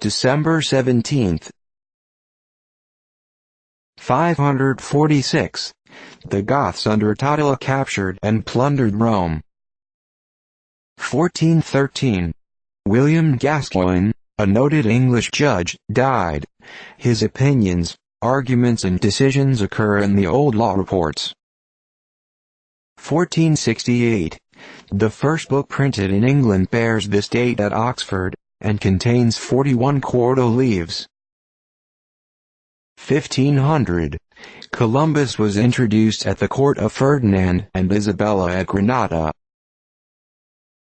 December 17. 546. The Goths under Attila captured and plundered Rome. 1413. William Gascoigne, a noted English judge, died. His opinions, arguments and decisions occur in the old law reports. 1468. The first book printed in England bears this date at Oxford, and contains 41 quarto leaves. 1500. Columbus was introduced at the court of Ferdinand and Isabella at Granada.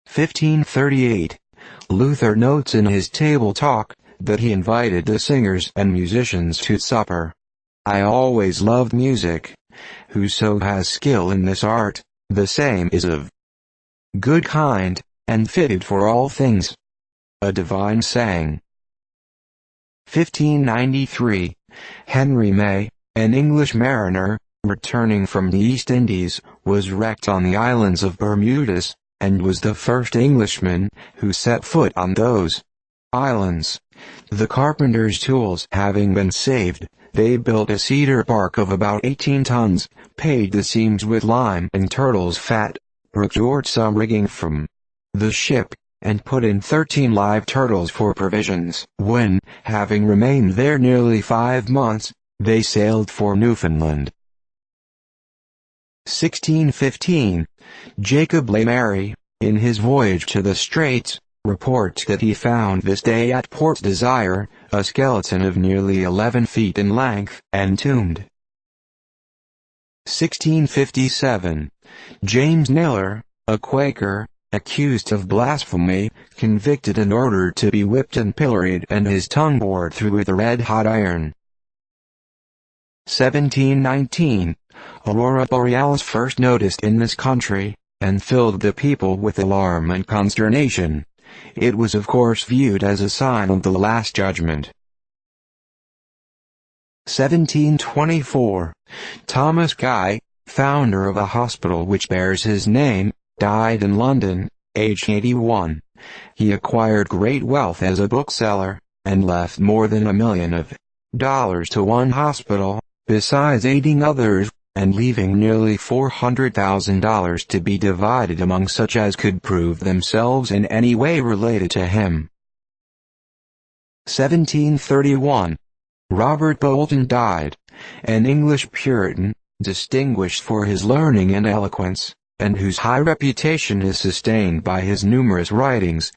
1538. Luther notes in his Table Talk that he invited the singers and musicians to supper. I always loved music. Whoso has skill in this art, the same is of good kind, and fitted for all things. A divine saying. 1593. Henry May, an English mariner, returning from the East Indies, was wrecked on the islands of Bermudas, and was the first Englishman who set foot on those islands. The carpenter's tools having been saved, they built a cedar bark of about 18 tons, paid the seams with lime and turtle's fat, procured some rigging from the ship, and put in 13 live turtles for provisions. When, having remained there nearly 5 months, they sailed for Newfoundland. 1615. Jacob Lemery, in his voyage to the Straits, reports that he found this day at Port Desire, a skeleton of nearly 11 feet in length, entombed. 1657. James Naylor, a Quaker, accused of blasphemy, convicted and ordered to be whipped and pilloried and his tongue bored through with a red-hot iron. 1719. Aurora Borealis first noticed in this country, and filled the people with alarm and consternation. It was of course viewed as a sign of the Last Judgment. 1724. Thomas Guy, founder of a hospital which bears his name, died in London, aged 81. He acquired great wealth as a bookseller, and left more than $1 million to one hospital, besides aiding others, and leaving nearly $400,000 to be divided among such as could prove themselves in any way related to him. 1731. Robert Bolton died, an English Puritan, distinguished for his learning and eloquence, and whose high reputation is sustained by his numerous writings.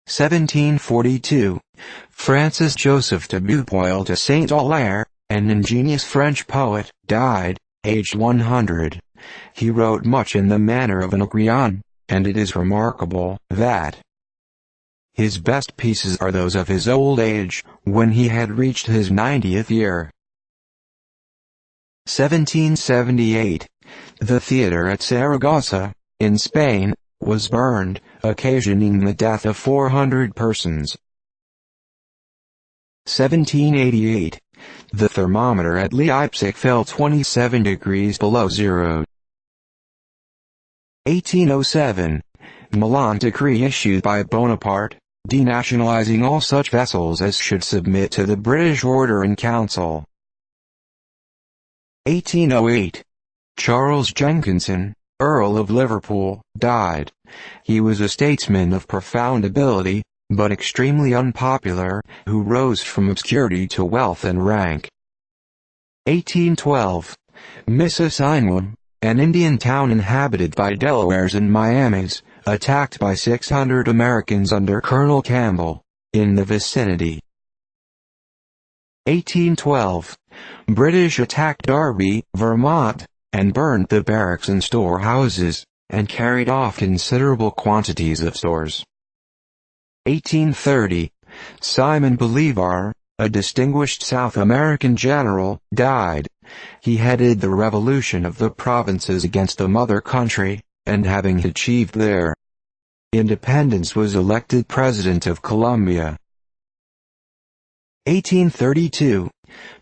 1742. Francis Joseph de Beaupoil de Saint-Aulaire, an ingenious French poet, died, aged 100. He wrote much in the manner of an Agrion, and it is remarkable that his best pieces are those of his old age, when he had reached his 90th year. 1778. The theatre at Saragossa, in Spain, was burned, occasioning the death of 400 persons. 1788. The thermometer at Leipzig fell 27 degrees below zero. 1807. Milan decree issued by Bonaparte, denationalizing all such vessels as should submit to the British Order in Council. 1808. Charles Jenkinson, Earl of Liverpool, died. He was a statesman of profound ability, but extremely unpopular, who rose from obscurity to wealth and rank. 1812. Mississauga, an Indian town inhabited by Delawares and Miamis, attacked by 600 Americans under Colonel Campbell, in the vicinity. 1812. British attacked Derby, Vermont, and burned the barracks and storehouses, and carried off considerable quantities of stores. 1830. Simon Bolivar, a distinguished South American general, died. He headed the revolution of the provinces against the mother country, and having achieved their independence was elected President of Colombia. 1832.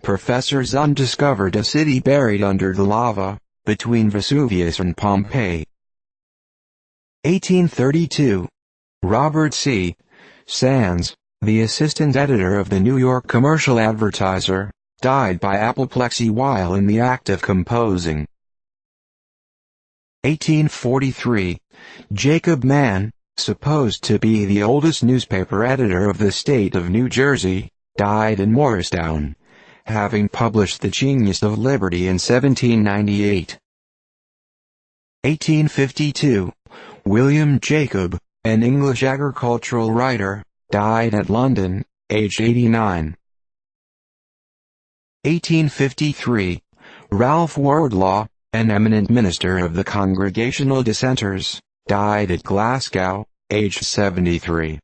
Professor Zund discovered a city buried under the lava, between Vesuvius and Pompeii. 1832. Robert C. Sands, the assistant editor of the New York Commercial Advertiser, died by apoplexy while in the act of composing. 1843. Jacob Mann, supposed to be the oldest newspaper editor of the state of New Jersey, died in Morristown, having published The Genius of Liberty in 1798. 1852. William Jacob, an English agricultural writer, died at London, aged 89. 1853. Ralph Wardlaw, an eminent minister of the Congregational Dissenters, died at Glasgow, aged 73.